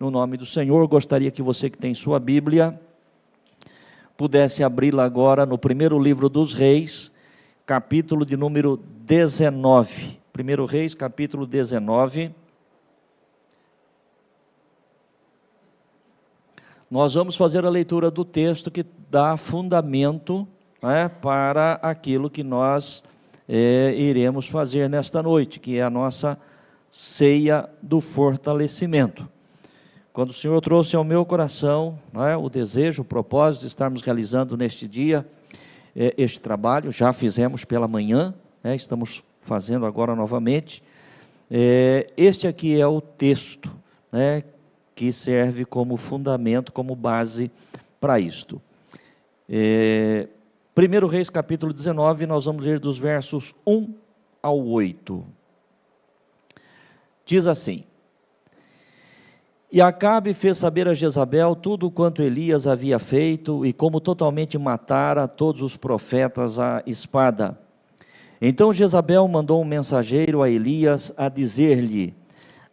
no nome do Senhor. Gostaria que você que tem sua Bíblia pudesse abri-la agora no primeiro livro dos Reis, capítulo de número 19. Primeiro Reis, capítulo 19. Nós vamos fazer a leitura do texto que dá fundamento, né, para aquilo que nós iremos fazer nesta noite, que é a nossa ceia do fortalecimento. Quando o Senhor trouxe ao meu coração, né, o desejo, o propósito de estarmos realizando neste dia este trabalho, já fizemos pela manhã, né, estamos fazendo agora novamente. Este aqui é o texto, né, que serve como fundamento, como base para isto. 1 Reis capítulo 19, nós vamos ler dos versos 1 ao 8. Diz assim: E Acabe fez saber a Jezabel tudo quanto Elias havia feito e como totalmente matara todos os profetas à espada. Então Jezabel mandou um mensageiro a Elias a dizer-lhe: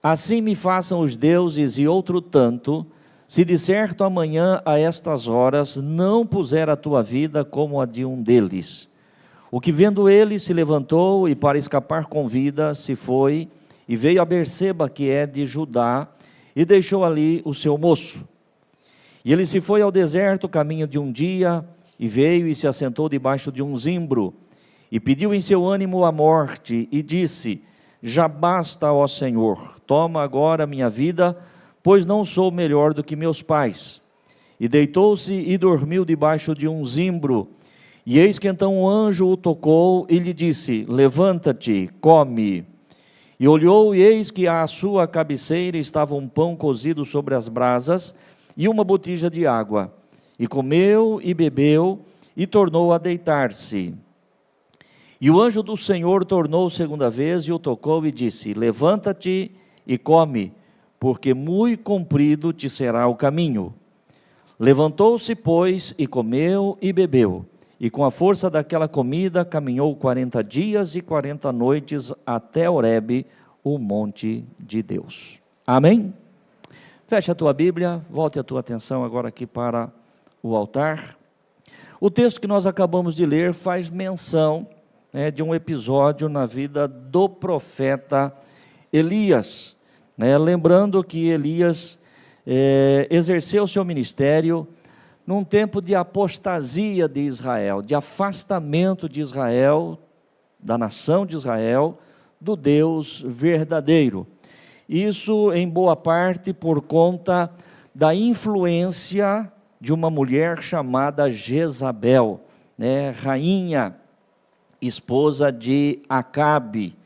Assim me façam os deuses e outro tanto, se de certo amanhã a estas horas não puser a tua vida como a de um deles. O que vendo ele se levantou e para escapar com vida se foi e veio a Berseba, que é de Judá, e deixou ali o seu moço. E ele se foi ao deserto, caminho de um dia, e veio e se assentou debaixo de um zimbro, e pediu em seu ânimo a morte, e disse: Já basta, ó Senhor, toma agora minha vida, pois não sou melhor do que meus pais. E deitou-se e dormiu debaixo de um zimbro. E eis que então um anjo o tocou e lhe disse: Levanta-te, come. E olhou, e eis que à sua cabeceira estava um pão cozido sobre as brasas e uma botija de água. E comeu e bebeu e tornou a deitar-se. E o anjo do Senhor tornou segunda vez e o tocou e disse: Levanta-te e come, porque muito comprido te será o caminho. Levantou-se, pois, e comeu e bebeu. E com a força daquela comida caminhou 40 dias e 40 noites até Horebe, o monte de Deus. Amém? Feche a tua Bíblia, volte a tua atenção agora aqui para o altar. O texto que nós acabamos de ler faz menção, de um episódio na vida do profeta Elias. Lembrando que Elias exerceu seu ministério num tempo de apostasia de Israel, de afastamento de Israel, da nação de Israel, do Deus verdadeiro. Isso em boa parte por conta da influência de uma mulher chamada Jezabel, rainha, esposa de Acabe.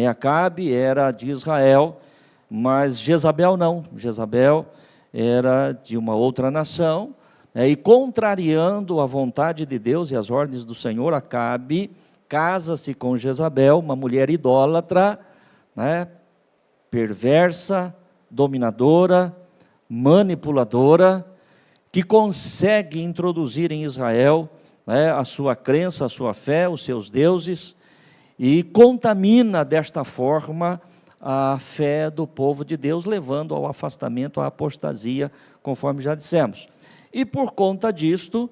Acabe era de Israel, mas Jezabel não. Jezabel era de uma outra nação, e contrariando a vontade de Deus e as ordens do Senhor, Acabe casa-se com Jezabel, uma mulher idólatra, perversa, dominadora, manipuladora, que consegue introduzir em Israel a sua crença, a sua fé, os seus deuses, e contamina desta forma a fé do povo de Deus, levando ao afastamento, à apostasia, conforme já dissemos. E por conta disto,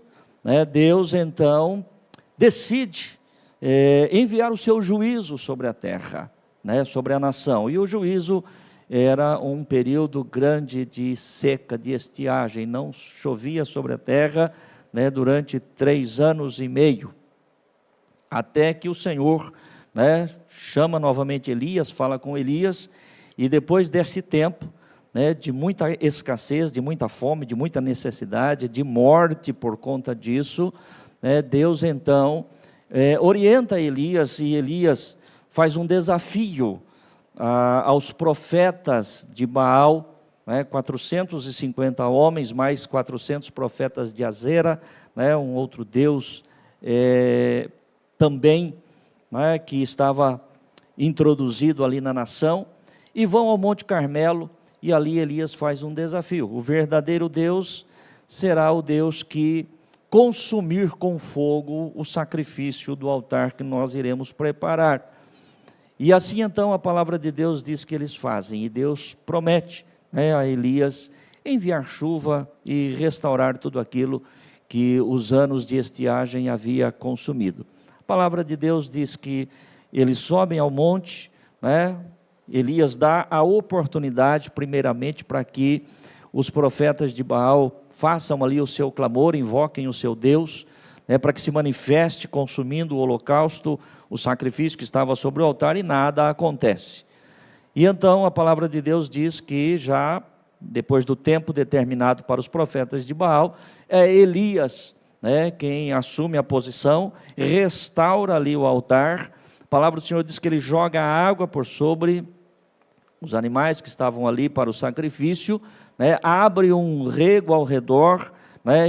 Deus então decide enviar o seu juízo sobre a terra, sobre a nação. E o juízo era um período grande de seca, de estiagem, não chovia sobre a terra durante 3 anos e meio, até que o Senhor chama novamente Elias, fala com Elias, e depois desse tempo, de muita escassez, de muita fome, de muita necessidade, de morte por conta disso, Deus então orienta Elias, e Elias faz um desafio aos profetas de Baal, 450 homens, mais 400 profetas de Azera, um outro deus também, que estava introduzido ali na nação, e vão ao Monte Carmelo, e ali Elias faz um desafio: o verdadeiro Deus será o Deus que consumir com fogo o sacrifício do altar que nós iremos preparar. E assim então a palavra de Deus diz que eles fazem, e Deus promete, a Elias enviar chuva e restaurar tudo aquilo que os anos de estiagem havia consumido. A palavra de Deus diz que eles sobem ao monte, Elias dá a oportunidade, primeiramente, para que os profetas de Baal façam ali o seu clamor, invoquem o seu Deus, para que se manifeste consumindo o holocausto, o sacrifício que estava sobre o altar, e nada acontece. E então a palavra de Deus diz que já depois do tempo determinado para os profetas de Baal, é Elias, quem assume a posição, restaura ali o altar. A palavra do Senhor diz que ele joga água por sobre os animais que estavam ali para o sacrifício, abre um rego ao redor,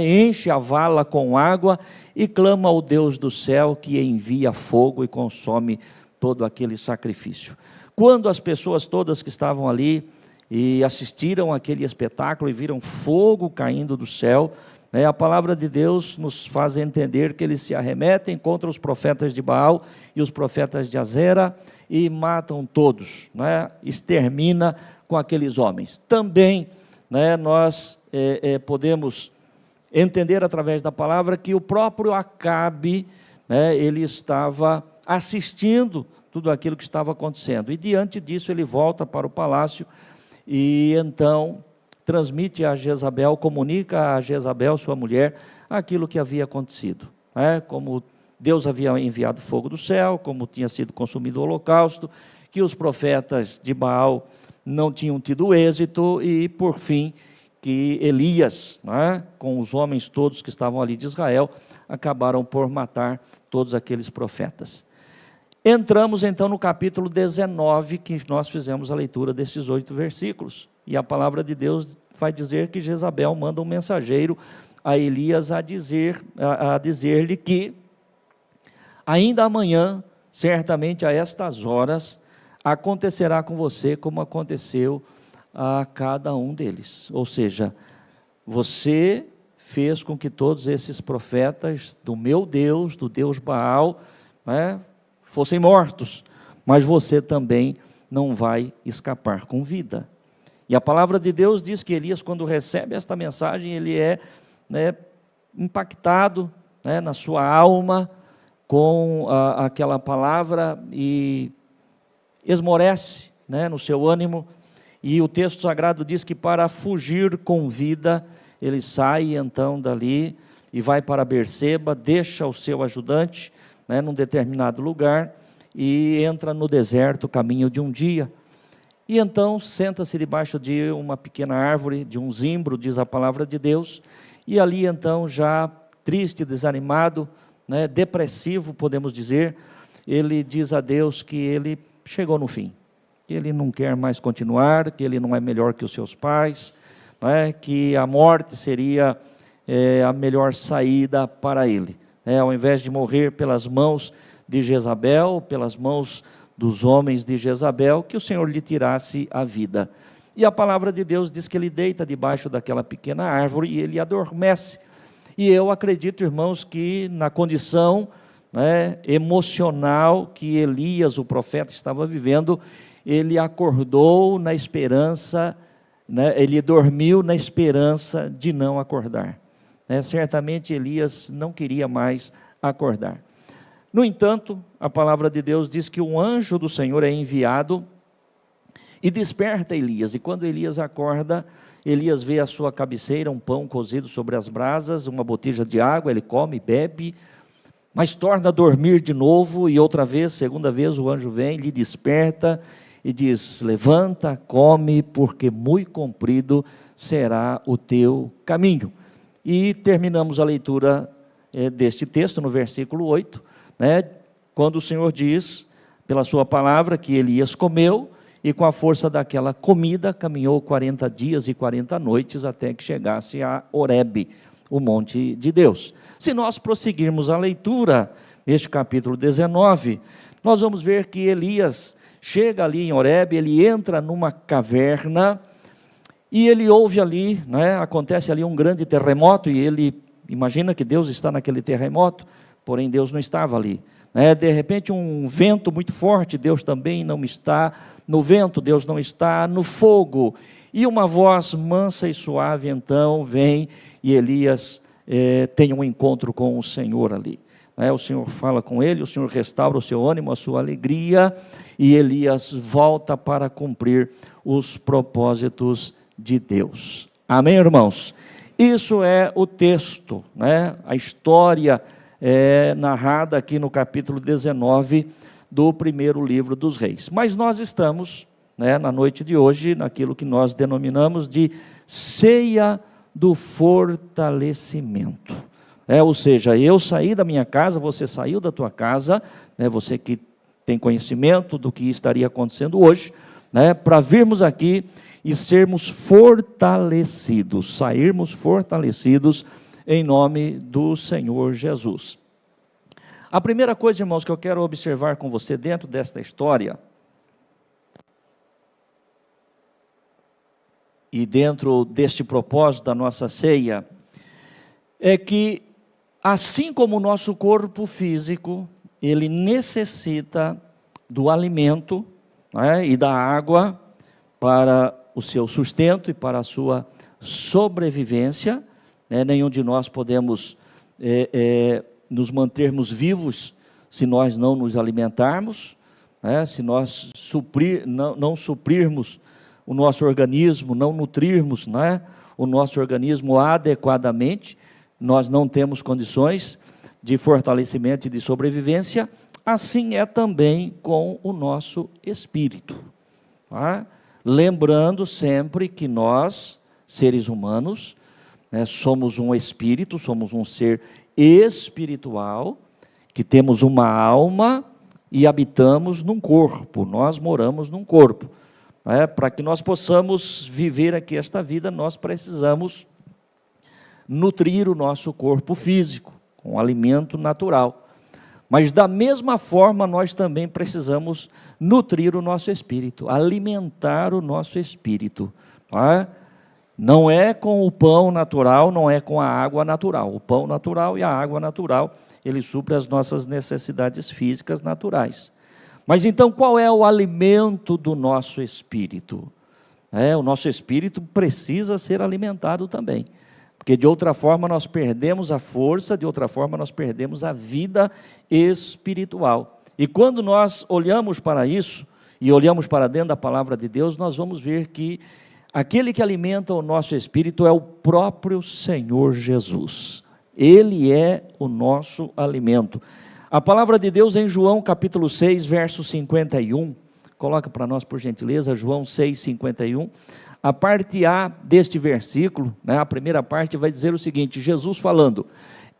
enche a vala com água e clama ao Deus do céu, que envia fogo e consome todo aquele sacrifício. Quando as pessoas todas que estavam ali e assistiram aquele espetáculo e viram fogo caindo do céu, a palavra de Deus nos faz entender que eles se arremetem contra os profetas de Baal e os profetas de Azera e matam todos, extermina com aqueles homens. Também nós podemos entender através da palavra que o próprio Acabe, ele estava assistindo tudo aquilo que estava acontecendo, e diante disso ele volta para o palácio e então transmite a Jezabel, comunica a Jezabel, sua mulher, aquilo que havia acontecido, como Deus havia enviado fogo do céu, como tinha sido consumido o holocausto, que os profetas de Baal não tinham tido êxito, e por fim, que Elias, com os homens todos que estavam ali de Israel, acabaram por matar todos aqueles profetas. Entramos então no capítulo 19, que nós fizemos a leitura desses 8 versículos, e a palavra de Deus vai dizer que Jezabel manda um mensageiro a Elias a dizer-lhe que ainda amanhã, certamente a estas horas, acontecerá com você como aconteceu a cada um deles. Ou seja, você fez com que todos esses profetas do meu Deus, do Deus Baal, fossem mortos, mas você também não vai escapar com vida. E a palavra de Deus diz que Elias, quando recebe esta mensagem, ele é impactado na sua alma com aquela palavra e esmorece no seu ânimo. E o texto sagrado diz que para fugir com vida, ele sai então dali e vai para Berseba, deixa o seu ajudante num determinado lugar e entra no deserto, caminho de um dia. E então senta-se debaixo de uma pequena árvore, de um zimbro, diz a palavra de Deus, e ali então já triste, desanimado, depressivo, podemos dizer, ele diz a Deus que ele chegou no fim, que ele não quer mais continuar, que ele não é melhor que os seus pais, que a morte seria a melhor saída para ele, ao invés de morrer pelas mãos de Jezabel, pelas mãos dos homens de Jezabel, que o Senhor lhe tirasse a vida. E a palavra de Deus diz que ele deita debaixo daquela pequena árvore e ele adormece. E eu acredito, irmãos, que na condição emocional que Elias, o profeta, estava vivendo, ele acordou na esperança, ele dormiu na esperança de não acordar. Certamente Elias não queria mais acordar. No entanto, a palavra de Deus diz que um anjo do Senhor é enviado e desperta Elias. E quando Elias acorda, Elias vê à sua cabeceira um pão cozido sobre as brasas, uma botija de água, ele come, bebe, mas torna a dormir de novo, e outra vez, segunda vez, o anjo vem, lhe desperta e diz: levanta, come, porque muito comprido será o teu caminho. E terminamos a leitura deste texto no versículo 8, quando o Senhor diz, pela sua palavra, que Elias comeu, e com a força daquela comida, caminhou 40 dias e 40 noites, até que chegasse a Horebe, o monte de Deus. Se nós prosseguirmos a leitura deste capítulo 19, nós vamos ver que Elias chega ali em Horebe, ele entra numa caverna, e ele ouve ali, acontece ali um grande terremoto, e ele imagina que Deus está naquele terremoto, porém Deus não estava ali. De repente um vento muito forte, Deus também não está no vento, Deus não está no fogo. E uma voz mansa e suave então vem, e Elias tem um encontro com o Senhor ali. O Senhor fala com ele, o Senhor restaura o seu ânimo, a sua alegria, e Elias volta para cumprir os propósitos de Deus. Amém, irmãos? Isso é o texto, a história narrada aqui no capítulo 19 do primeiro livro dos Reis. Mas nós estamos, na noite de hoje, naquilo que nós denominamos de ceia do fortalecimento. Ou seja, eu saí da minha casa, você saiu da tua casa, você que tem conhecimento do que estaria acontecendo hoje, para virmos aqui e sermos fortalecidos, sairmos fortalecidos em nome do Senhor Jesus. A primeira coisa, irmãos, que eu quero observar com você dentro desta história, e dentro deste propósito da nossa ceia, é que, assim como o nosso corpo físico, ele necessita do alimento e da água para o seu sustento e para a sua sobrevivência, nenhum de nós podemos nos mantermos vivos se nós não nos alimentarmos, se nós não suprirmos o nosso organismo, não nutrirmos o nosso organismo adequadamente, nós não temos condições de fortalecimento e de sobrevivência. Assim é também com o nosso espírito. Lembrando sempre que nós, seres humanos, somos um espírito, somos um ser espiritual, que temos uma alma e habitamos num corpo, nós moramos num corpo. Para que nós possamos viver aqui esta vida, nós precisamos nutrir o nosso corpo físico, com alimento natural. Mas da mesma forma, nós também precisamos nutrir o nosso espírito, alimentar o nosso espírito. Não é com o pão natural, não é com a água natural. O pão natural e a água natural, ele supre as nossas necessidades físicas naturais. Mas então, qual é o alimento do nosso espírito? O nosso espírito precisa ser alimentado também, porque de outra forma nós perdemos a força, de outra forma nós perdemos a vida espiritual. E quando nós olhamos para isso, e olhamos para dentro da palavra de Deus, nós vamos ver que aquele que alimenta o nosso espírito é o próprio Senhor Jesus. Ele é o nosso alimento. A palavra de Deus em João capítulo 6, verso 51, coloca para nós por gentileza, João 6, 51, a parte A deste versículo, a primeira parte vai dizer o seguinte, Jesus falando,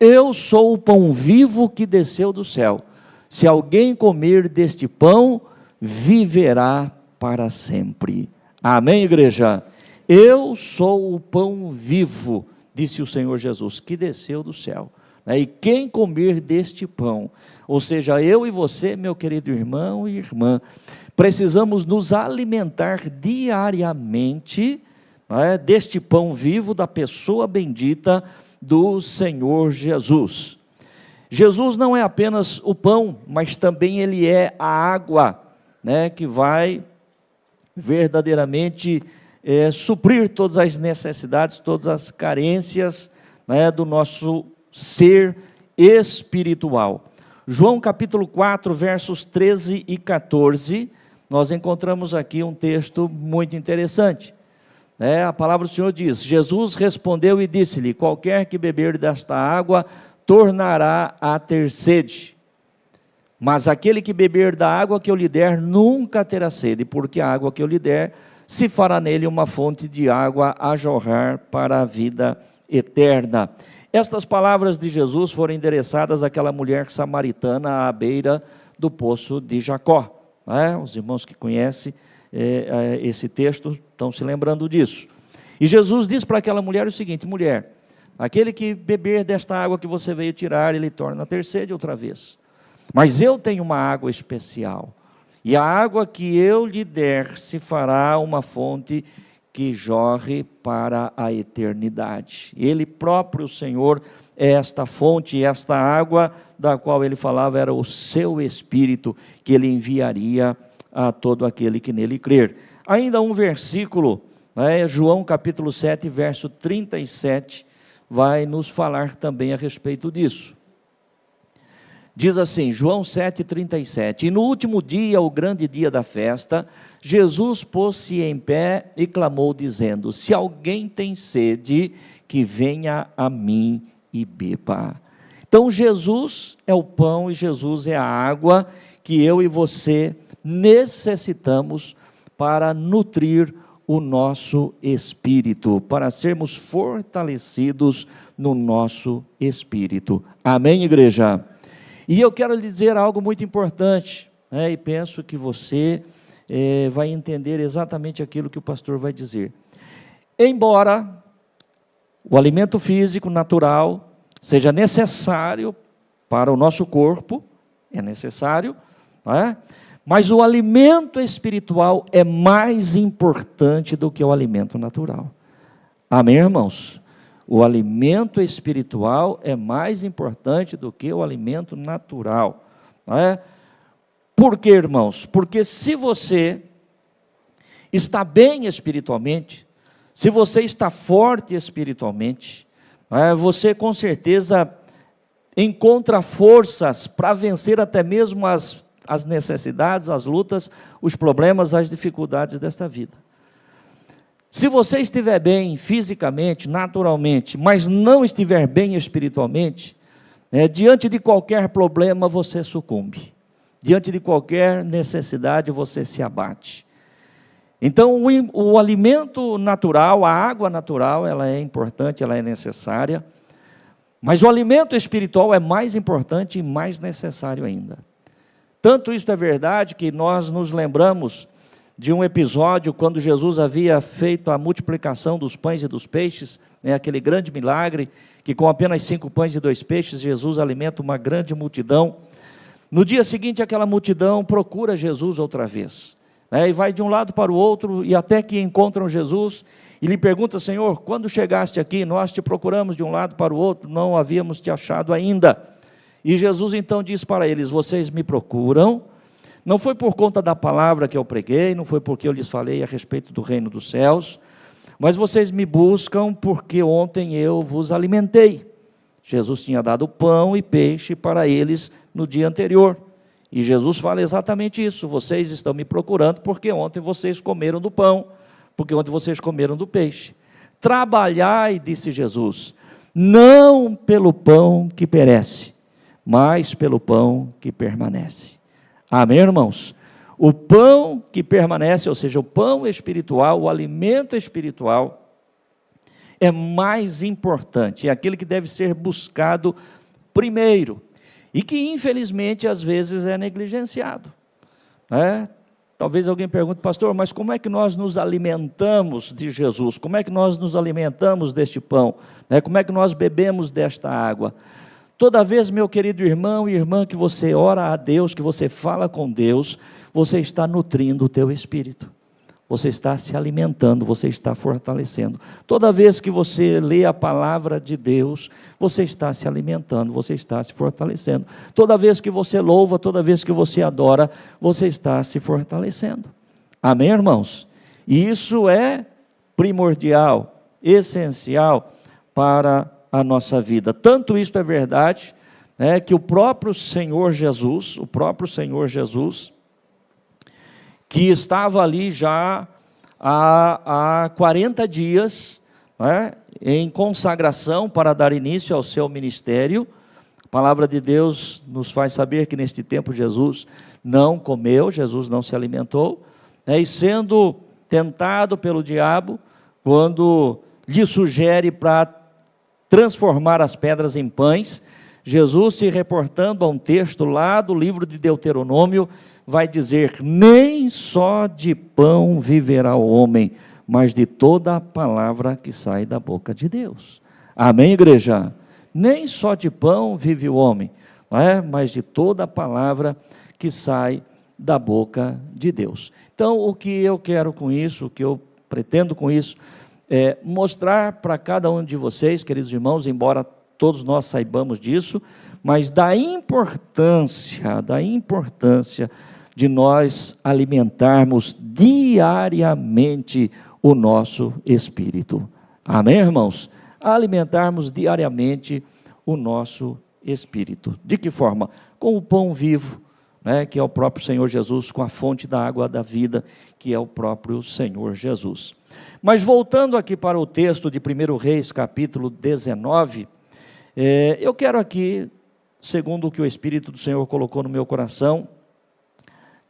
eu sou o pão vivo que desceu do céu, se alguém comer deste pão, viverá para sempre. Amém, igreja? Eu sou o pão vivo, disse o Senhor Jesus, que desceu do céu. E quem comer deste pão, ou seja, eu e você, meu querido irmão e irmã, precisamos nos alimentar diariamente deste pão vivo da pessoa bendita do Senhor Jesus. Jesus não é apenas o pão, mas também Ele é a água, que vai verdadeiramente suprir todas as necessidades, todas as carências do nosso ser espiritual. João capítulo 4, versos 13 e 14, nós encontramos aqui um texto muito interessante. A palavra do Senhor diz, Jesus respondeu e disse-lhe, qualquer que beber desta água, tornará a ter sede. Mas aquele que beber da água que eu lhe der, nunca terá sede, porque a água que eu lhe der, se fará nele uma fonte de água a jorrar para a vida eterna. Estas palavras de Jesus foram endereçadas àquela mulher samaritana à beira do poço de Jacó. Os irmãos que conhecem esse texto estão se lembrando disso. E Jesus diz para aquela mulher o seguinte, mulher, aquele que beber desta água que você veio tirar, ele torna a ter sede outra vez. Mas eu tenho uma água especial, e a água que eu lhe der se fará uma fonte que jorre para a eternidade. Ele próprio, o Senhor, é esta fonte, esta água da qual ele falava era o seu Espírito, que ele enviaria a todo aquele que nele crer. Ainda um versículo João capítulo 7, verso 37, vai nos falar também a respeito disso. Diz assim, João 7,37, e no último dia, o grande dia da festa, Jesus pôs-se em pé e clamou, dizendo, se alguém tem sede, que venha a mim e beba. Então, Jesus é o pão e Jesus é a água que eu e você necessitamos para nutrir o nosso espírito, para sermos fortalecidos no nosso espírito. Amém, igreja? E eu quero lhe dizer algo muito importante, e penso que você vai entender exatamente aquilo que o pastor vai dizer. Embora o alimento físico natural seja necessário para o nosso corpo, é necessário, mas o alimento espiritual é mais importante do que o alimento natural. Amém, irmãos? O alimento espiritual é mais importante do que o alimento natural. Por quê, irmãos? Porque se você está bem espiritualmente, se você está forte espiritualmente, você com certeza encontra forças para vencer até mesmo as necessidades, as lutas, os problemas, as dificuldades desta vida. Se você estiver bem fisicamente, naturalmente, mas não estiver bem espiritualmente, diante de qualquer problema você sucumbe, diante de qualquer necessidade você se abate. Então o alimento natural, a água natural, ela é importante, ela é necessária, mas o alimento espiritual é mais importante e mais necessário ainda. Tanto isso é verdade que nós nos lembramos de um episódio quando Jesus havia feito a multiplicação dos pães e dos peixes, aquele grande milagre, que com apenas 5 pães e 2 peixes, Jesus alimenta uma grande multidão. No dia seguinte, aquela multidão procura Jesus outra vez, e vai de um lado para o outro, e até que encontram Jesus, e lhe pergunta, Senhor, quando chegaste aqui, nós te procuramos de um lado para o outro, não havíamos te achado ainda. E Jesus então diz para eles, vocês me procuram, não foi por conta da palavra que eu preguei, não foi porque eu lhes falei a respeito do reino dos céus, mas vocês me buscam porque ontem eu vos alimentei. Jesus tinha dado pão e peixe para eles no dia anterior. E Jesus fala exatamente isso, vocês estão me procurando porque ontem vocês comeram do pão, porque ontem vocês comeram do peixe. Trabalhai, disse Jesus, não pelo pão que perece, mas pelo pão que permanece. Amém, irmãos? O pão que permanece, ou seja, o pão espiritual, o alimento espiritual, é mais importante, é aquele que deve ser buscado primeiro, e que infelizmente às vezes é negligenciado. Talvez alguém pergunte, pastor, mas como é que nós nos alimentamos de Jesus? Como é que nós nos alimentamos deste pão? Como é que nós bebemos desta água? Toda vez, meu querido irmão e irmã, que você ora a Deus, que você fala com Deus, você está nutrindo o teu espírito, você está se alimentando, você está fortalecendo. Toda vez que você lê a palavra de Deus, você está se alimentando, você está se fortalecendo. Toda vez que você louva, toda vez que você adora, você está se fortalecendo. Amém, irmãos? E isso é primordial, essencial para a nossa vida. Tanto isso é verdade, que o próprio Senhor Jesus, que estava ali já há 40 dias, em consagração para dar início ao seu ministério. A palavra de Deus nos faz saber que neste tempo Jesus não comeu, Jesus não se alimentou, e sendo tentado pelo diabo, quando lhe sugere para transformar as pedras em pães, Jesus, se reportando a um texto lá do livro de Deuteronômio, vai dizer, nem só de pão viverá o homem, mas de toda a palavra que sai da boca de Deus. Amém, igreja? Nem só de pão vive o homem, mas de toda a palavra que sai da boca de Deus. Então, o que eu quero com isso, o que eu pretendo com isso, é mostrar para cada um de vocês, queridos irmãos, embora todos nós saibamos disso, mas da importância de nós alimentarmos diariamente o nosso espírito. Amém, irmãos? Alimentarmos diariamente o nosso espírito. De que forma? Com o pão vivo, né, que é o próprio Senhor Jesus, com a fonte da água da vida, que é o próprio Senhor Jesus. Mas voltando aqui para o texto de 1 Reis, capítulo 19, eu quero aqui, segundo o que o Espírito do Senhor colocou no meu coração,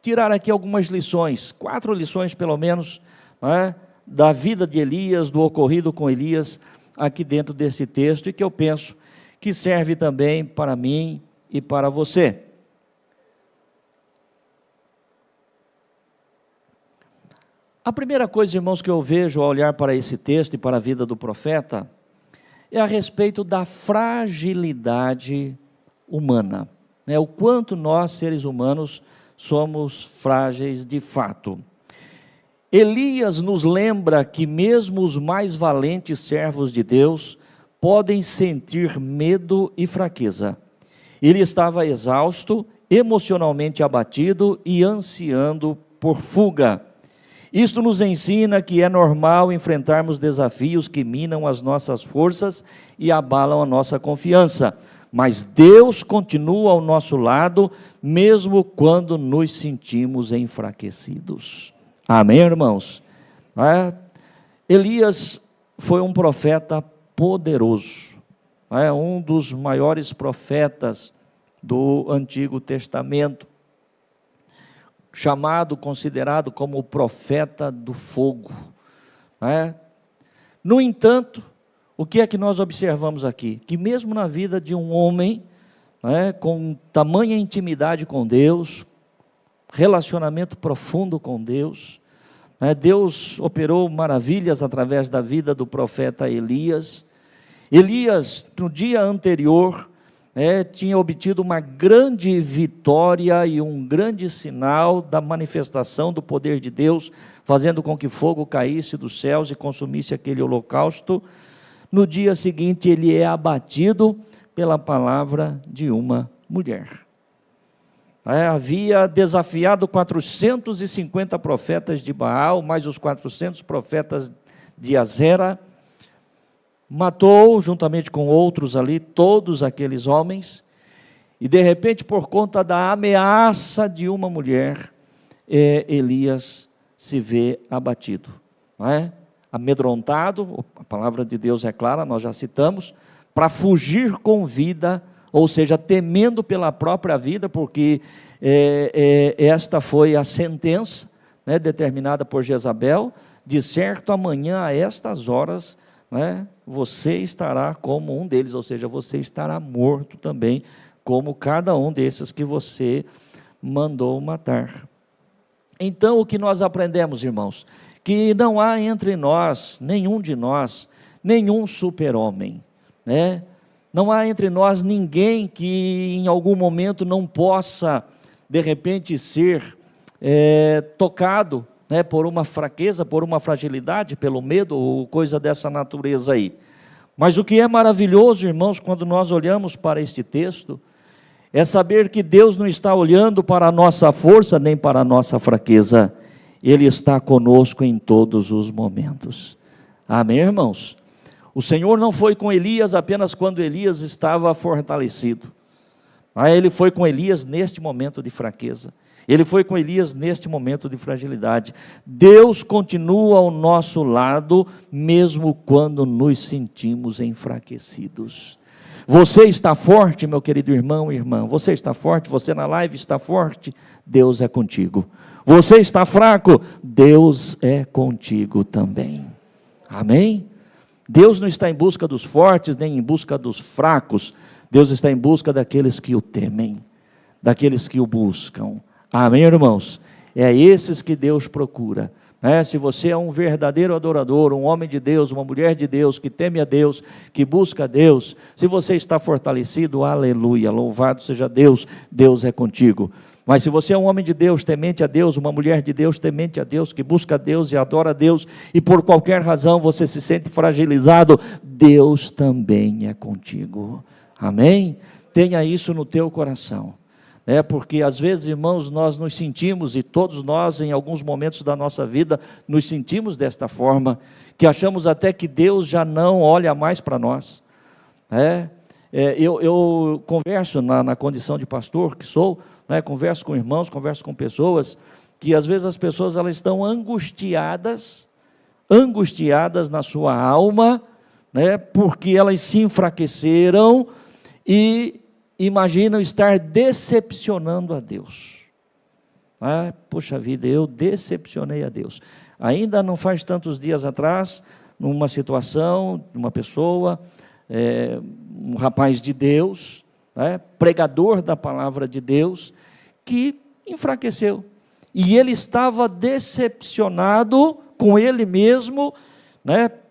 tirar aqui algumas lições, 4 lições pelo menos, né, da vida de Elias, do ocorrido com Elias, aqui dentro desse texto, e que eu penso que serve também para mim e para você. A primeira coisa, irmãos, que eu vejo ao olhar para esse texto e para a vida do profeta, é a respeito da fragilidade humana, né? O quanto nós, seres humanos, somos frágeis de fato. Elias nos lembra que mesmo os mais valentes servos de Deus podem sentir medo e fraqueza. Ele estava exausto, emocionalmente abatido e ansiando por fuga. Isto nos ensina que é normal enfrentarmos desafios que minam as nossas forças e abalam a nossa confiança. Mas Deus continua ao nosso lado, mesmo quando nos sentimos enfraquecidos. Amém, irmãos? Elias foi um profeta poderoso, um dos maiores profetas do Antigo Testamento, chamado, considerado como o profeta do fogo. No entanto, o que é que nós observamos aqui? Que mesmo na vida de um homem, com tamanha intimidade com Deus, relacionamento profundo com Deus, Deus operou maravilhas através da vida do profeta Elias. Elias, no dia anterior, tinha obtido uma grande vitória e um grande sinal da manifestação do poder de Deus, fazendo com que fogo caísse dos céus e consumisse aquele holocausto. No dia seguinte, ele é abatido pela palavra de uma mulher. Havia desafiado 450 profetas de Baal, mais os 400 profetas de Azera, matou, juntamente com outros ali, todos aqueles homens, e de repente, por conta da ameaça de uma mulher, Elias se vê abatido, amedrontado, a palavra de Deus é clara, nós já citamos, para fugir com vida, ou seja, temendo pela própria vida, porque esta foi a sentença, determinada por Jezabel, de certo amanhã a estas horas, você estará como um deles, ou seja, você estará morto também, como cada um desses que você mandou matar. Então, o que nós aprendemos, irmãos? Que não há entre nós, nenhum de nós, nenhum super-homem, Não há entre nós ninguém que em algum momento não possa, de repente, ser tocado, por uma fraqueza, por uma fragilidade, pelo medo, ou coisa dessa natureza aí. Mas o que é maravilhoso, irmãos, quando nós olhamos para este texto, é saber que Deus não está olhando para a nossa força, nem para a nossa fraqueza. Ele está conosco em todos os momentos. Amém, irmãos? O Senhor não foi com Elias apenas quando Elias estava fortalecido. Ele foi com Elias neste momento de fraqueza. Ele foi com Elias neste momento de fragilidade. Deus continua ao nosso lado, mesmo quando nos sentimos enfraquecidos. Você está forte, meu querido irmão e irmã? Você está forte? Você na live está forte? Deus é contigo. Você está fraco? Deus é contigo também. Amém? Deus não está em busca dos fortes, nem em busca dos fracos. Deus está em busca daqueles que o temem, daqueles que o buscam. Amém, irmãos? É esses que Deus procura. Se você é um verdadeiro adorador, um homem de Deus, uma mulher de Deus, que teme a Deus, que busca a Deus, se você está fortalecido, aleluia, louvado seja Deus, Deus é contigo. Mas se você é um homem de Deus, temente a Deus, uma mulher de Deus, temente a Deus, que busca a Deus e adora a Deus, e por qualquer razão você se sente fragilizado, Deus também é contigo. Amém? Tenha isso no teu coração. Porque às vezes, irmãos, nós nos sentimos, e todos nós, em alguns momentos da nossa vida, nos sentimos desta forma, que achamos até que Deus já não olha mais para nós. Eu converso na condição de pastor que sou, converso com irmãos, converso com pessoas, que às vezes as pessoas elas estão angustiadas na sua alma, porque elas se enfraqueceram e imaginam estar decepcionando a Deus. Puxa vida, eu decepcionei a Deus. Ainda não faz tantos dias atrás, numa situação, uma pessoa, um rapaz de Deus, pregador da palavra de Deus, que enfraqueceu. E ele estava decepcionado com ele mesmo,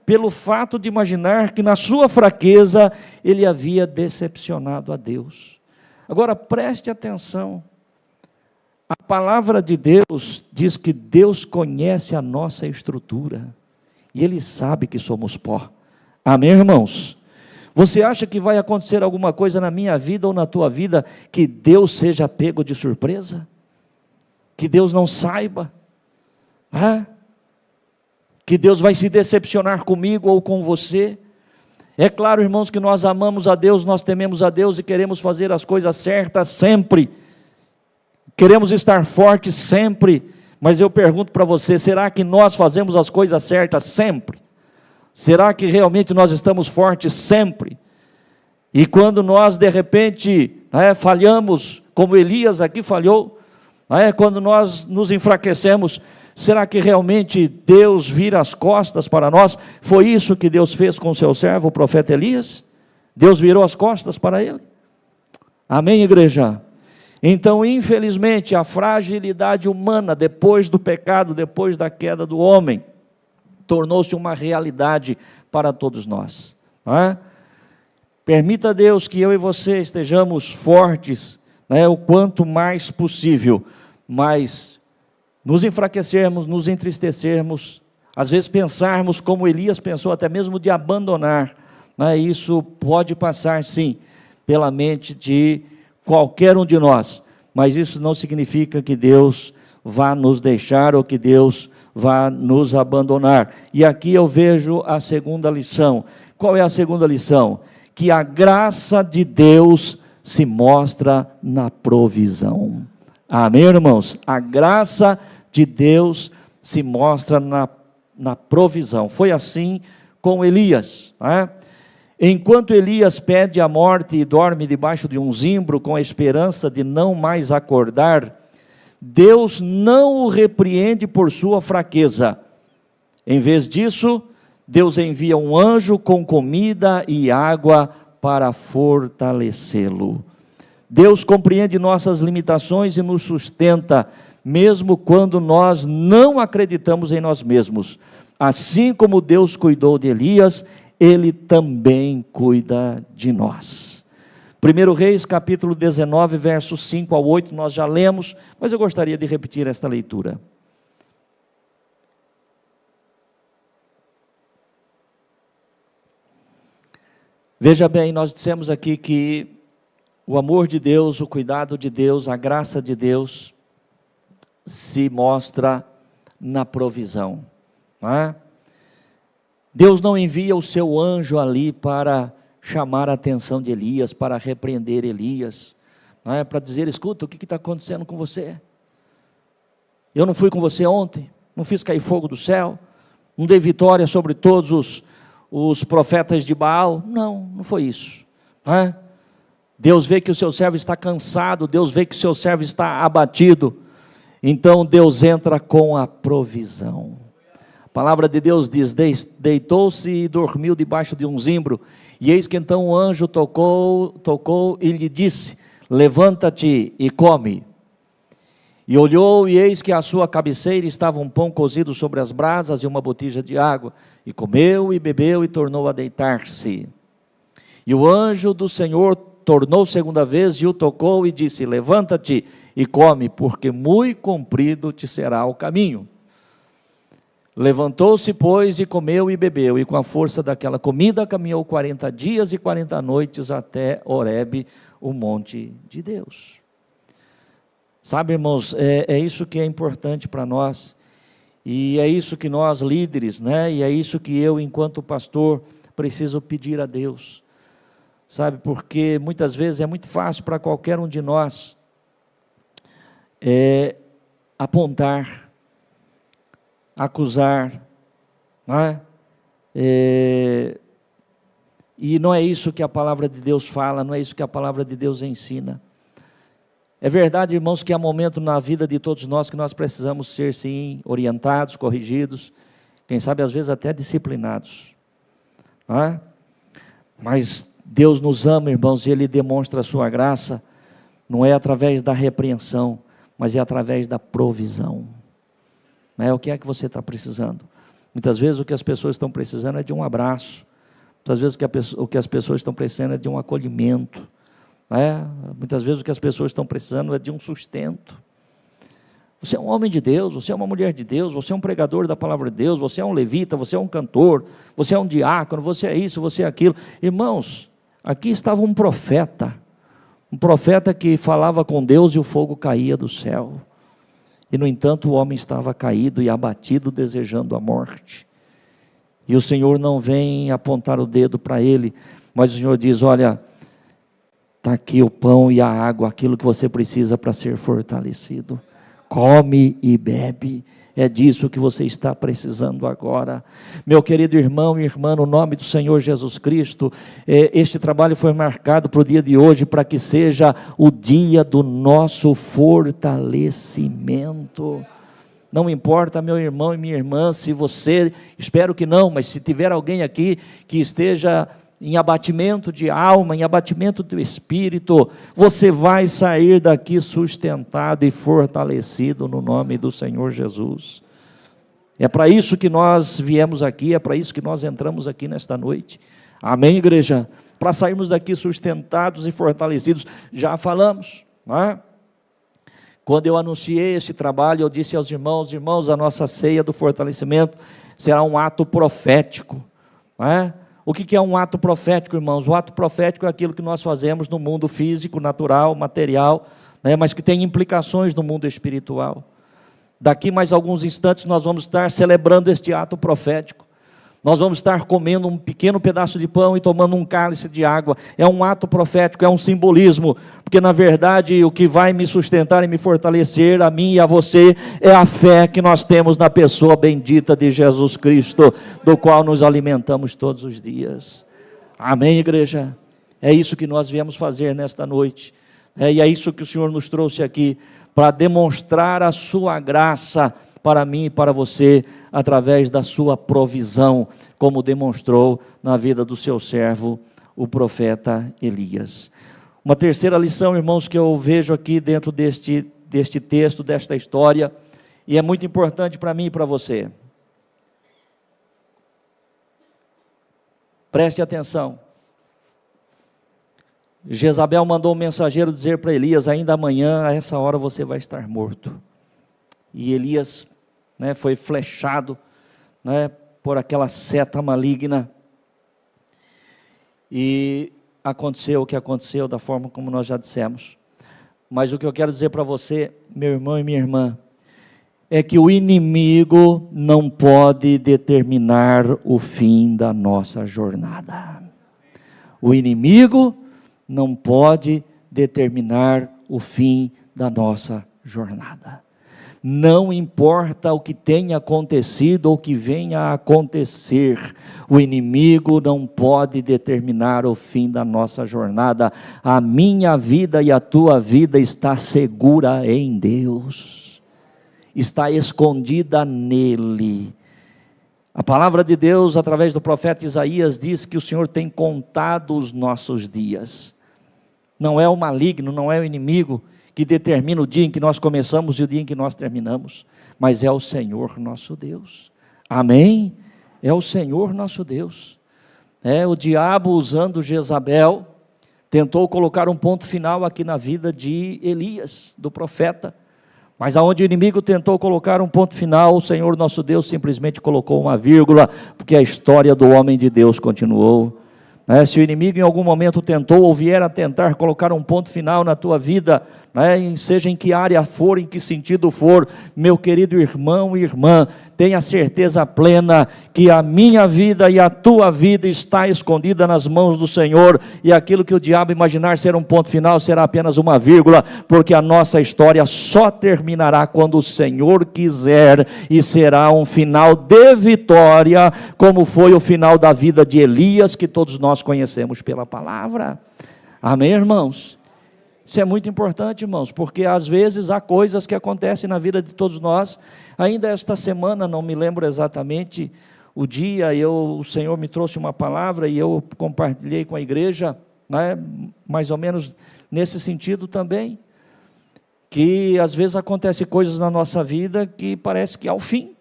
pelo fato de imaginar que na sua fraqueza ele havia decepcionado a Deus. Agora preste atenção, a palavra de Deus diz que Deus conhece a nossa estrutura, e Ele sabe que somos pó. Amém, irmãos? Você acha que vai acontecer alguma coisa na minha vida ou na tua vida, que Deus seja pego de surpresa? Que Deus não saiba? Que Deus vai se decepcionar comigo ou com você? É claro, irmãos, que nós amamos a Deus, nós tememos a Deus e queremos fazer as coisas certas sempre, queremos estar fortes sempre, mas eu pergunto para você, será que nós fazemos as coisas certas sempre? Será que realmente nós estamos fortes sempre? E quando nós de repente falhamos, como Elias aqui falhou, quando nós nos enfraquecemos, será que realmente Deus vira as costas para nós? Foi isso que Deus fez com o seu servo, o profeta Elias? Deus virou as costas para ele? Amém, igreja? Então, infelizmente, a fragilidade humana, depois do pecado, depois da queda do homem, tornou-se uma realidade para todos nós. Permita a Deus que eu e você estejamos fortes, o quanto mais possível, mas nos enfraquecermos, nos entristecermos, às vezes pensarmos como Elias pensou, até mesmo de abandonar, isso pode passar sim, pela mente de qualquer um de nós, mas isso não significa que Deus vá nos deixar, ou que Deus vá nos abandonar. E aqui eu vejo a segunda lição. Qual é a segunda lição? Que a graça de Deus se mostra na provisão. Amém, irmãos? A graça de Deus se mostra na provisão. Foi assim com Elias. Enquanto Elias pede a morte e dorme debaixo de um zimbro com a esperança de não mais acordar, Deus não o repreende por sua fraqueza. Em vez disso, Deus envia um anjo com comida e água para fortalecê-lo. Deus compreende nossas limitações e nos sustenta, mesmo quando nós não acreditamos em nós mesmos. Assim como Deus cuidou de Elias, Ele também cuida de nós. 1 Reis, capítulo 19, versos 5 ao 8, nós já lemos, mas eu gostaria de repetir esta leitura. Veja bem, nós dissemos aqui que o amor de Deus, o cuidado de Deus, a graça de Deus se mostra na provisão. Deus não envia o seu anjo ali para chamar a atenção de Elias, para repreender Elias, para dizer, escuta, o que está acontecendo com você? Eu não fui com você ontem, não fiz cair fogo do céu, não dei vitória sobre todos os profetas de Baal? Não foi isso. Deus vê que o seu servo está cansado, Deus vê que o seu servo está abatido, então Deus entra com a provisão. A palavra de Deus diz, deitou-se e dormiu debaixo de um zimbro, e eis que então o anjo tocou e lhe disse, levanta-te e come. E olhou, e eis que à sua cabeceira estava um pão cozido sobre as brasas e uma botija de água, e comeu e bebeu e tornou a deitar-se. E o anjo do Senhor tornou segunda vez e o tocou e disse, levanta-te e come, porque muito comprido te será o caminho. Levantou-se, pois, e comeu e bebeu, e com a força daquela comida caminhou 40 dias e 40 noites até Horebe, o monte de Deus. Sabe, irmãos, é isso que é importante para nós, e é isso que nós líderes, né, e é isso que eu, enquanto pastor, preciso pedir a Deus, sabe, porque muitas vezes é muito fácil para qualquer um de nós apontar, acusar, não é? E não é isso que a palavra de Deus fala, não é isso que a palavra de Deus ensina. É verdade, irmãos, que há momento na vida de todos nós que nós precisamos ser, sim, orientados, corrigidos, quem sabe às vezes até disciplinados, não é? Mas Deus nos ama, irmãos, e Ele demonstra a sua graça, não é através da repreensão, mas é através da provisão. Não é? O que é que você está precisando? Muitas vezes o que as pessoas estão precisando é de um abraço, muitas vezes o que as pessoas estão precisando é de um acolhimento, muitas vezes o que as pessoas estão precisando é de um sustento. Você é um homem de Deus, você é uma mulher de Deus, você é um pregador da palavra de Deus, você é um levita, você é um cantor, você é um diácono, você é isso, você é aquilo. Irmãos, aqui estava um profeta que falava com Deus e o fogo caía do céu, e no entanto o homem estava caído e abatido, desejando a morte, e o Senhor não vem apontar o dedo para ele, mas o Senhor diz: olha, está aqui o pão e a água, aquilo que você precisa para ser fortalecido, come e bebe, é disso que você está precisando agora. Meu querido irmão e irmã, no nome do Senhor Jesus Cristo, este trabalho foi marcado para o dia de hoje, para que seja o dia do nosso fortalecimento. Não importa, meu irmão e minha irmã, se você, espero que não, mas se tiver alguém aqui que esteja em abatimento de alma, em abatimento do espírito, você vai sair daqui sustentado e fortalecido no nome do Senhor Jesus. É para isso que nós viemos aqui, é para isso que nós entramos aqui nesta noite. Amém, igreja? Para sairmos daqui sustentados e fortalecidos. Já falamos, não é? Quando eu anunciei esse trabalho, eu disse aos irmãos: irmãos, a nossa ceia do fortalecimento será um ato profético, não é? O que é um ato profético, irmãos? O ato profético é aquilo que nós fazemos no mundo físico, natural, material, né, mas que tem implicações no mundo espiritual. Daqui mais alguns instantes nós vamos estar celebrando este ato profético. Nós vamos estar comendo um pequeno pedaço de pão e tomando um cálice de água. É um ato profético, é um simbolismo, porque na verdade o que vai me sustentar e me fortalecer, a mim e a você, é a fé que nós temos na pessoa bendita de Jesus Cristo, do qual nos alimentamos todos os dias. Amém, igreja? É isso que nós viemos fazer nesta noite, e é isso que o Senhor nos trouxe aqui, para demonstrar a sua graça para mim e para você, através da sua provisão, como demonstrou na vida do seu servo, o profeta Elias. Uma terceira lição, irmãos, que eu vejo aqui dentro deste texto, desta história, e é muito importante para mim e para você. Preste atenção. Jezabel mandou um mensageiro dizer para Elias: ainda amanhã, a essa hora, você vai estar morto. E Elias, foi flechado, por aquela seta maligna, e aconteceu o que aconteceu, da forma como nós já dissemos. Mas o que eu quero dizer para você, meu irmão e minha irmã, é que o inimigo não pode determinar o fim da nossa jornada. O inimigo não pode determinar o fim da nossa jornada. Não importa o que tenha acontecido ou o que venha a acontecer, o inimigo não pode determinar o fim da nossa jornada. A minha vida e a tua vida está segura em Deus, está escondida nele. A palavra de Deus, através do profeta Isaías, diz que o Senhor tem contado os nossos dias. Não é o maligno, não é o inimigo que determina o dia em que nós começamos e o dia em que nós terminamos, mas é o Senhor nosso Deus. Amém? É o Senhor nosso Deus. O diabo, usando Jezabel, tentou colocar um ponto final aqui na vida de Elias, do profeta, mas aonde o inimigo tentou colocar um ponto final, o Senhor nosso Deus simplesmente colocou uma vírgula, porque a história do homem de Deus continuou. Se o inimigo em algum momento tentou ou vier a tentar colocar um ponto final na tua vida, seja em que área for, em que sentido for, meu querido irmão e irmã, tenha certeza plena que a minha vida e a tua vida está escondida nas mãos do Senhor, e aquilo que o diabo imaginar ser um ponto final será apenas uma vírgula, porque a nossa história só terminará quando o Senhor quiser, e será um final de vitória, como foi o final da vida de Elias, que todos nós conhecemos pela palavra. Amém, irmãos? Isso é muito importante, irmãos, porque às vezes há coisas que acontecem na vida de todos nós. Ainda esta semana, não me lembro exatamente o dia, o Senhor me trouxe uma palavra e eu compartilhei com a igreja, mais ou menos nesse sentido também, que às vezes acontecem coisas na nossa vida que parece que é o fim,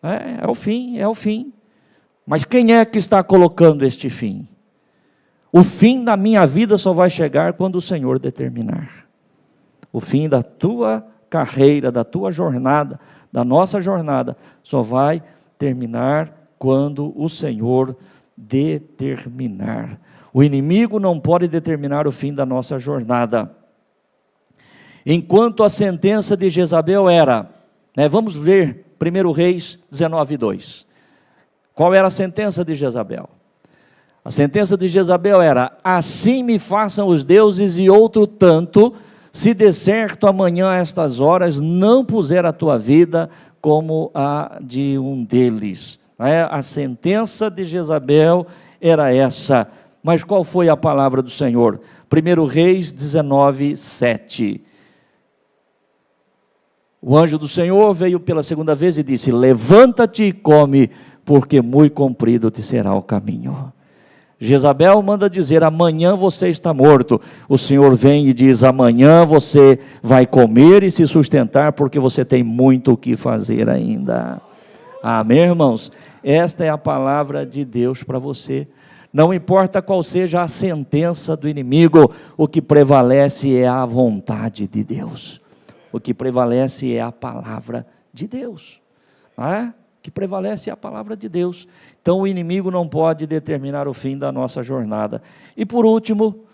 é o fim, mas quem é que está colocando este fim? O fim da minha vida só vai chegar quando o Senhor determinar. O fim da tua carreira, da tua jornada, da nossa jornada, só vai terminar quando o Senhor determinar. O inimigo não pode determinar o fim da nossa jornada. Enquanto a sentença de Jezabel era, vamos ver 1 Reis 19:2. Qual era a sentença de Jezabel? A sentença de Jezabel era: assim me façam os deuses e outro tanto, se de certo amanhã a estas horas não puser a tua vida como a de um deles. A sentença de Jezabel era essa. Mas qual foi a palavra do Senhor? 1 Reis 19:7. O anjo do Senhor veio pela segunda vez e disse: levanta-te e come, porque muito comprido te será o caminho. Jezabel manda dizer: amanhã você está morto. O Senhor vem e diz: amanhã você vai comer e se sustentar, porque você tem muito o que fazer ainda. Amém, irmãos? Esta é a palavra de Deus para você. Não importa qual seja a sentença do inimigo, o que prevalece é a vontade de Deus. O que prevalece é a palavra de Deus. Que prevalece a palavra de Deus. Então o inimigo não pode determinar o fim da nossa jornada. E por último,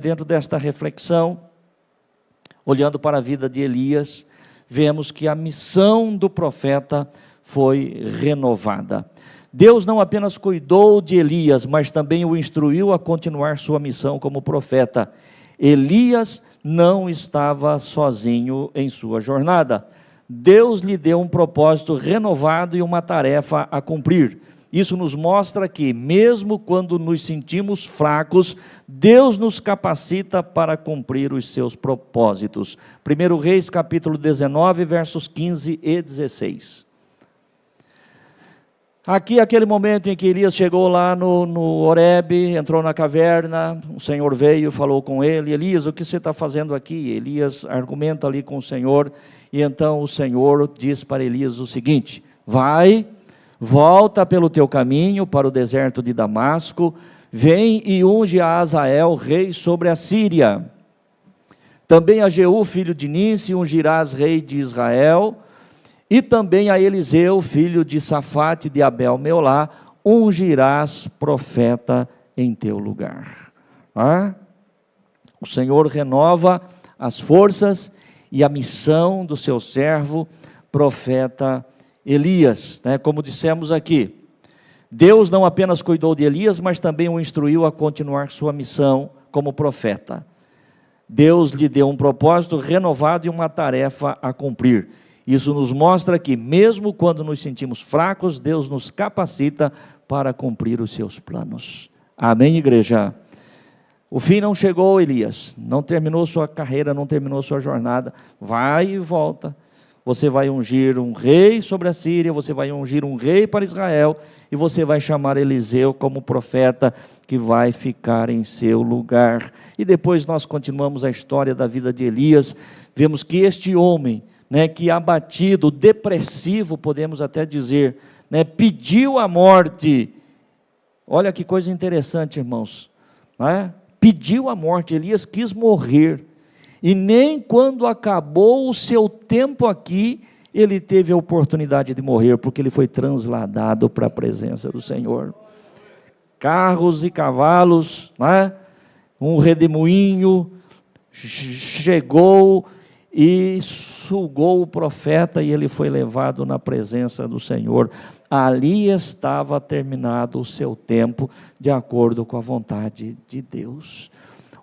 dentro desta reflexão, olhando para a vida de Elias, vemos que a missão do profeta foi renovada. Deus não apenas cuidou de Elias, mas também o instruiu a continuar sua missão como profeta. Elias não estava sozinho em sua jornada. Deus lhe deu um propósito renovado e uma tarefa a cumprir. Isso nos mostra que, mesmo quando nos sentimos fracos, Deus nos capacita para cumprir os seus propósitos. 1 Reis capítulo 19, versos 15 e 16. Aqui, aquele momento em que Elias chegou lá no Horebe, entrou na caverna, o Senhor veio e falou com ele: Elias, o que você está fazendo aqui? Elias argumenta ali com o Senhor, e então o Senhor diz para Elias o seguinte: vai, volta pelo teu caminho para o deserto de Damasco, vem e unge a Azael, rei sobre a Síria. Também a Jeú, filho de Ninsi, ungirás rei de Israel, e também a Eliseu, filho de Safate de Abel-Meolá, ungirás profeta em teu lugar. O Senhor renova as forças e a missão do seu servo, profeta Elias. Como dissemos aqui, Deus não apenas cuidou de Elias, mas também o instruiu a continuar sua missão como profeta. Deus lhe deu um propósito renovado e uma tarefa a cumprir. Isso nos mostra que, mesmo quando nos sentimos fracos, Deus nos capacita para cumprir os seus planos. Amém, igreja? O fim não chegou, Elias, não terminou sua carreira, não terminou sua jornada. Vai e volta. Você vai ungir um rei sobre a Síria, você vai ungir um rei para Israel, e você vai chamar Eliseu como profeta que vai ficar em seu lugar. E depois nós continuamos a história da vida de Elias. Vemos que este homem, que abatido, depressivo, podemos até dizer, pediu a morte. Olha que coisa interessante, irmãos. Pediu a morte. Elias quis morrer, e nem quando acabou o seu tempo aqui, ele teve a oportunidade de morrer, porque ele foi transladado para a presença do Senhor. carros e cavalos, né? Um redemoinho chegou e sugou o profeta, e ele foi levado na presença do Senhor. Ali estava terminado o seu tempo, de acordo com a vontade de Deus.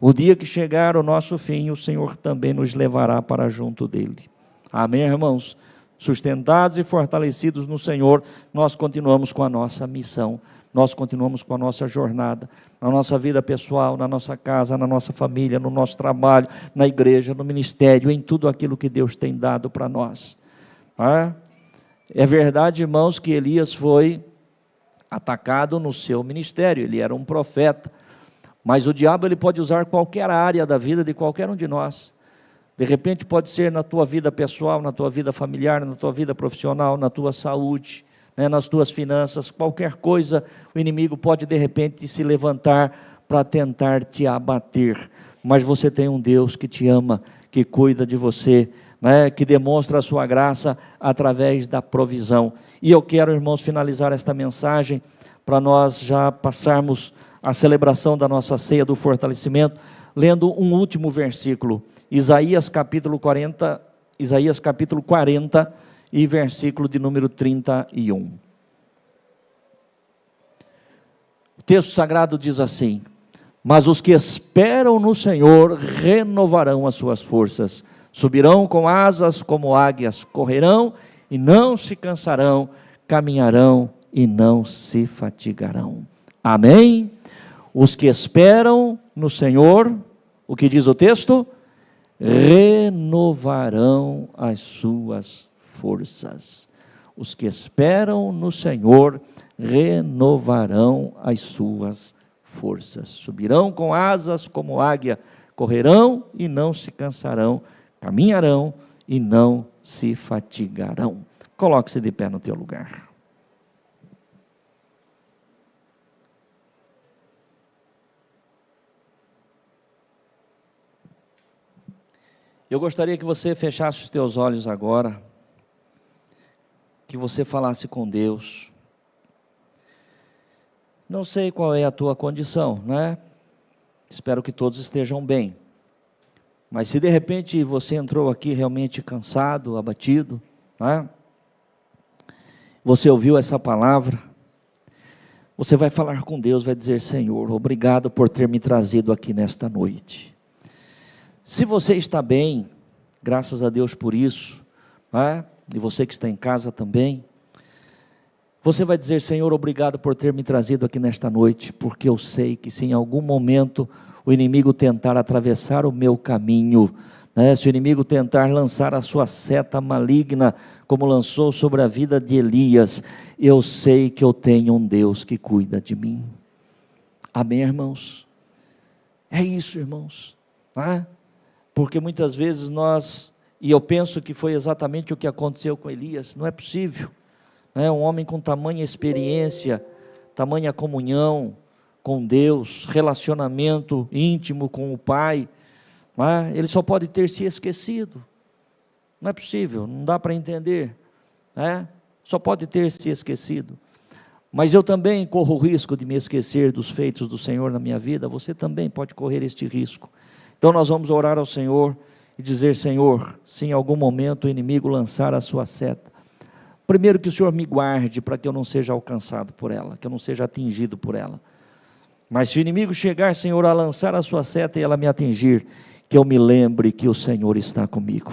O dia que chegar o nosso fim, o Senhor também nos levará para junto dele. Amém, irmãos? Sustentados e fortalecidos no Senhor, nós continuamos com a nossa missão, nós continuamos com a nossa jornada, na nossa vida pessoal, na nossa casa, na nossa família, no nosso trabalho, na igreja, no ministério, em tudo aquilo que Deus tem dado para nós. É verdade, irmãos, que Elias foi atacado no seu ministério, ele era um profeta, mas o diabo ele pode usar qualquer área da vida de qualquer um de nós. De repente pode ser na tua vida pessoal, na tua vida familiar, na tua vida profissional, na tua saúde, né, nas tuas finanças, qualquer coisa, o inimigo pode de repente se levantar para tentar te abater, mas você tem um Deus que te ama, que cuida de você, né, que demonstra a sua graça através da provisão. E eu quero, irmãos, finalizar esta mensagem, para nós já passarmos a celebração da nossa ceia do fortalecimento, lendo um último versículo, Isaías capítulo 40 e versículo de número 31. O texto sagrado diz assim: mas os que esperam no Senhor renovarão as suas forças, subirão com asas como águias, correrão e não se cansarão, caminharão e não se fatigarão. Amém? Os que esperam no Senhor, o que diz o texto? Renovarão as suas forças. Os que esperam no Senhor renovarão as suas forças. Subirão com asas como águia, correrão e não se cansarão, caminharão e não se fatigarão. Coloque-se de pé no teu lugar. Eu gostaria que você fechasse os teus olhos agora, que você falasse com Deus. Não sei qual é a tua condição, né? Espero que todos estejam bem. Mas se de repente você entrou aqui realmente cansado, abatido, né? Você ouviu essa palavra, você vai falar com Deus, vai dizer: Senhor, obrigado por ter me trazido aqui nesta noite. Se você está bem, graças a Deus por isso, né? E você que está em casa também, você vai dizer: Senhor, obrigado por ter me trazido aqui nesta noite, porque eu sei que se em algum momento o inimigo tentar atravessar o meu caminho, né? Se o inimigo tentar lançar a sua seta maligna, como lançou sobre a vida de Elias, eu sei que eu tenho um Deus que cuida de mim. Amém, irmãos? É isso, irmãos, né? Porque muitas vezes e eu penso que foi exatamente o que aconteceu com Elias, não é possível, né? Um homem com tamanha experiência, tamanha comunhão com Deus, relacionamento íntimo com o Pai, né? Ele só pode ter se esquecido, não é possível, não dá para entender, né? Só pode ter se esquecido. Mas eu também corro o risco de me esquecer dos feitos do Senhor na minha vida, você também pode correr este risco. Então nós vamos orar ao Senhor e dizer: Senhor, se em algum momento o inimigo lançar a sua seta, primeiro que o Senhor me guarde para que eu não seja alcançado por ela, que eu não seja atingido por ela. Mas se o inimigo chegar, Senhor, a lançar a sua seta e ela me atingir, que eu me lembre que o Senhor está comigo,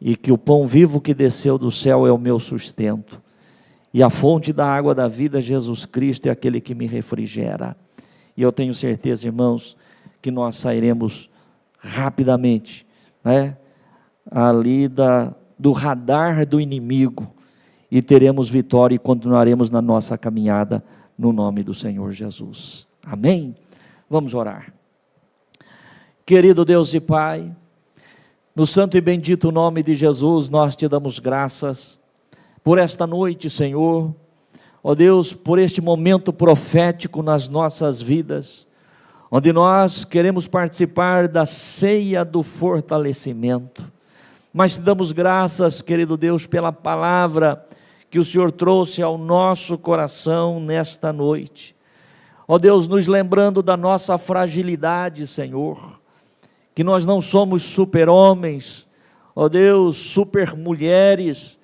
e que o pão vivo que desceu do céu é o meu sustento, e a fonte da água da vida, Jesus Cristo, é aquele que me refrigera. E eu tenho certeza, irmãos, que nós sairemos rapidamente, né, ali do radar do inimigo, e teremos vitória e continuaremos na nossa caminhada, no nome do Senhor Jesus. Amém? Vamos orar. Querido Deus e Pai, no santo e bendito nome de Jesus, nós te damos graças por esta noite, Senhor, ó Deus, por este momento profético nas nossas vidas, onde nós queremos participar da ceia do fortalecimento, mas te damos graças, querido Deus, pela palavra que o Senhor trouxe ao nosso coração nesta noite. Ó Deus, nos lembrando da nossa fragilidade, Senhor, que nós não somos super-homens, ó Deus, super-mulheres,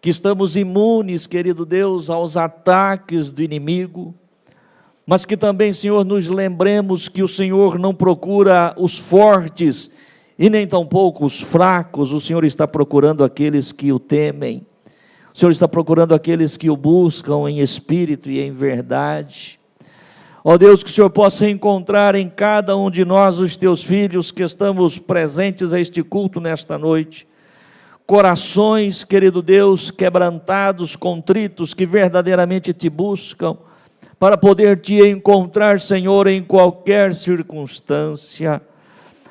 que estamos imunes, querido Deus, aos ataques do inimigo, mas que também, Senhor, nos lembremos que o Senhor não procura os fortes e nem tampouco os fracos. O Senhor está procurando aqueles que o temem, o Senhor está procurando aqueles que o buscam em espírito e em verdade. Ó Deus, que o Senhor possa encontrar em cada um de nós, os teus filhos que estamos presentes a este culto nesta noite, corações, querido Deus, quebrantados, contritos, que verdadeiramente te buscam, para poder te encontrar, Senhor, em qualquer circunstância.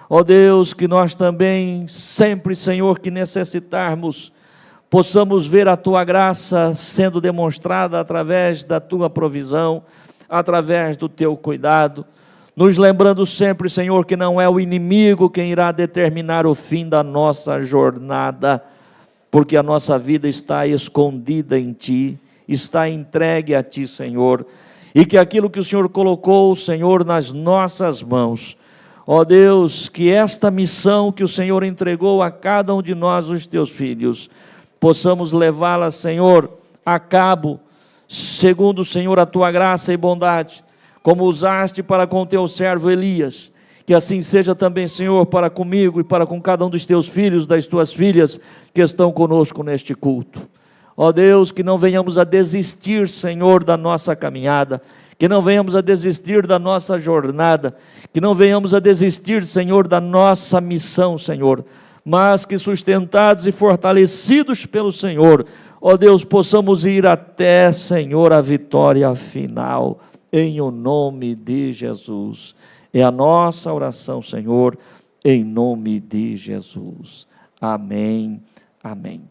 Ó Deus, que nós também, sempre, Senhor, que necessitarmos, possamos ver a tua graça sendo demonstrada através da tua provisão, através do teu cuidado, nos lembrando sempre, Senhor, que não é o inimigo quem irá determinar o fim da nossa jornada, porque a nossa vida está escondida em Ti, está entregue a Ti, Senhor, e que aquilo que o Senhor colocou, Senhor, nas nossas mãos, ó Deus, que esta missão que o Senhor entregou a cada um de nós, os Teus filhos, possamos levá-la, Senhor, a cabo, segundo, Senhor, a Tua graça e bondade, como usaste para com Teu servo Elias, que assim seja também, Senhor, para comigo e para com cada um dos Teus filhos, das Tuas filhas, que estão conosco neste culto. Ó Deus, que não venhamos a desistir, Senhor, da nossa caminhada, que não venhamos a desistir da nossa jornada, que não venhamos a desistir, Senhor, da nossa missão, Senhor, mas que sustentados e fortalecidos pelo Senhor, ó Deus, possamos ir até, Senhor, a vitória final, em o nome de Jesus. É a nossa oração, Senhor, em nome de Jesus. Amém, amém.